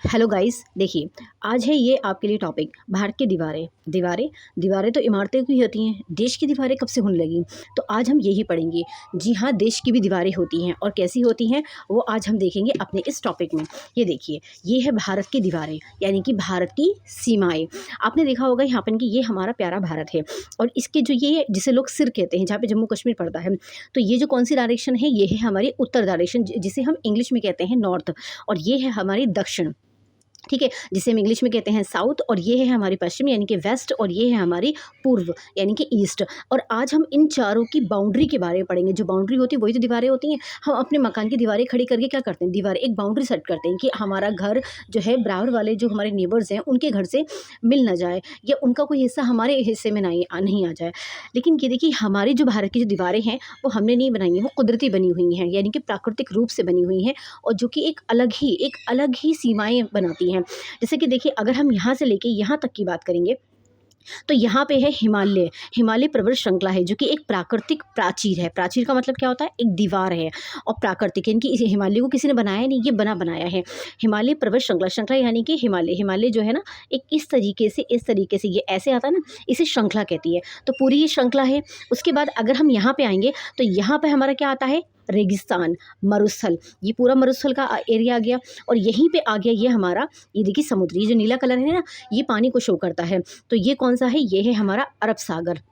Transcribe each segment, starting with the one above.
Hello guys, देखिए आज है ये आपके लिए टॉपिक भारत की दीवारें। दीवारें दीवारें तो इमारतें की होती हैं। देश की दीवारें कब से होने लगी? तो आज हम यही पढ़ेंगे। जी हाँ, देश की भी दीवारें होती हैं और कैसी होती हैं वो आज हम देखेंगे अपने इस टॉपिक में। ये देखिए, ये है भारत की दीवारें, यानी कि भारत की सीमाएं। आपने देखा होगा यहाँ पर कि ये हमारा प्यारा भारत है और इसके जो ये जिसे लोग सिर कहते हैं, जहाँ पे जम्मू कश्मीर पड़ता है, तो ये जो कौन सी डायरेक्शन है, ये है हमारी उत्तर डायरेक्शन, जिसे हम इंग्लिश में कहते हैं नॉर्थ, और ये है हमारी दक्षिण। ठीक है, जिसे हम इंग्लिश में कहते हैं साउथ, और ये है हमारी पश्चिम यानी कि वेस्ट, और ये है हमारी पूर्व यानी कि ईस्ट। और आज हम इन चारों की बाउंड्री के बारे में पढ़ेंगे। जो बाउंड्री होती है वही तो दीवारें होती हैं। हम अपने मकान की दीवारें खड़ी करके क्या करते हैं, दीवारें एक बाउंड्री सेट करते हैं कि हमारा घर जो है बराबर वाले जो हमारे नेबर्स हैं उनके घर से मिल ना जाए, या उनका कोई हिस्सा हमारे हिस्से में नहीं आ जाए। लेकिन ये देखिए, हमारी जो भारत की जो दीवारें हैं वो हमने नहीं बनाई हैं, वो कुदरती बनी हुई हैं, यानी कि प्राकृतिक रूप से बनी हुई हैं, और जो कि एक अलग ही सीमाएं बनाती हैं। जैसे कि देखिए, अगर हम यहाँ से लेके यहाँ तक की बात करेंगे तो यहाँ पे है हिमालय। हिमालय पर्वत श्रृंखला है जो कि एक प्राकृतिक प्राचीर है। प्राचीर का मतलब क्या होता है? एक दीवार है। और प्राकृतिक यानी कि इस हिमालय को किसी ने बनाया नहीं, ये बनाया है। हिमालय पर्वत श्रृंखला, श्रृंखला यानी कि हिमालय जो है ना, एक इस तरीके से ये ऐसे आता है ना, इसे श्रृंखला कहती है। तो पूरी ये श्रृंखला है। उसके बाद अगर हम यहाँ पे आएंगे तो यहाँ पे हमारा क्या आता है? रेगिस्तान, मरुस्थल। ये पूरा मरुस्थल का एरिया आ गया। और यहीं पे आ गया ये हमारा, ये देखिए समुद्री, जो नीला कलर है ना, ये पानी को शो करता है। तो ये कौन सा है? ये है हमारा अरब सागर।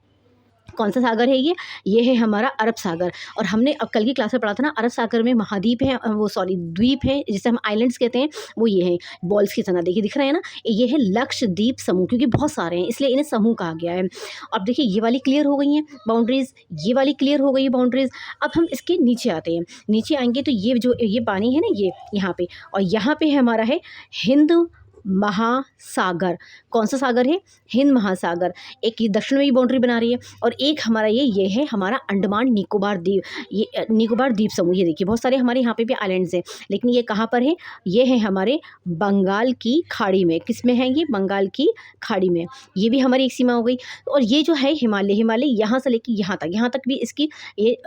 कौन सा सागर है ये है हमारा अरब सागर। और हमने अब कल की क्लास में पढ़ा था ना, अरब सागर में महाद्वीप है, वो सॉरी द्वीप है, जिसे हम आइलैंड्स कहते हैं, वो ये है बॉल्स की तरह। देखिए दिख रहे हैं ना, ये है लक्षद्वीप समूह, क्योंकि बहुत सारे हैं इसलिए इन्हें समूह कहा गया है। अब देखिए, ये वाली क्लियर हो गई हैं बाउंड्रीज, ये वाली क्लियर हो गई है बाउंड्रीज। अब हम इसके नीचे आते हैं। नीचे आएंगे तो ये जो ये पानी है ना, ये यहाँ पे, और यहाँ पे हमारा है हिंद महासागर। कौन सा सागर है? हिंद महासागर। एक ये दक्षिण में ही बाउंड्री बना रही है, और एक हमारा ये है हमारा अंडमान निकोबार द्वीप, ये निकोबार द्वीप समूह। ये देखिए, बहुत सारे हमारे यहाँ पे भी आइलैंड्स हैं, लेकिन ये कहाँ पर है? ये है हमारे बंगाल की खाड़ी में। किस में है ये? बंगाल की खाड़ी में। ये भी हमारी एक सीमा हो गई। और ये जो है हिमालय यहाँ से लेके यहाँ तक भी इसकी ये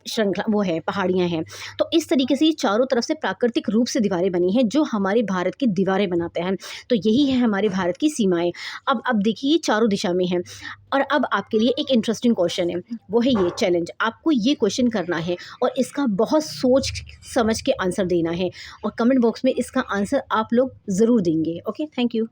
श्रृंखला वो है, पहाड़ियाँ हैं। तो इस तरीके से ये चारों तरफ से प्राकृतिक रूप से दीवारें बनी हैं, जो हमारे भारत की दीवारें बनाते हैं। तो यही है हमारे भारत की सीमाएं। अब देखिए, ये चारों दिशा में हैं। और अब आपके लिए एक इंटरेस्टिंग क्वेश्चन है, वो है ये चैलेंज। आपको ये क्वेश्चन करना है और इसका बहुत सोच समझ के आंसर देना है, और कमेंट बॉक्स में इसका आंसर आप लोग ज़रूर देंगे। Okay, thank you.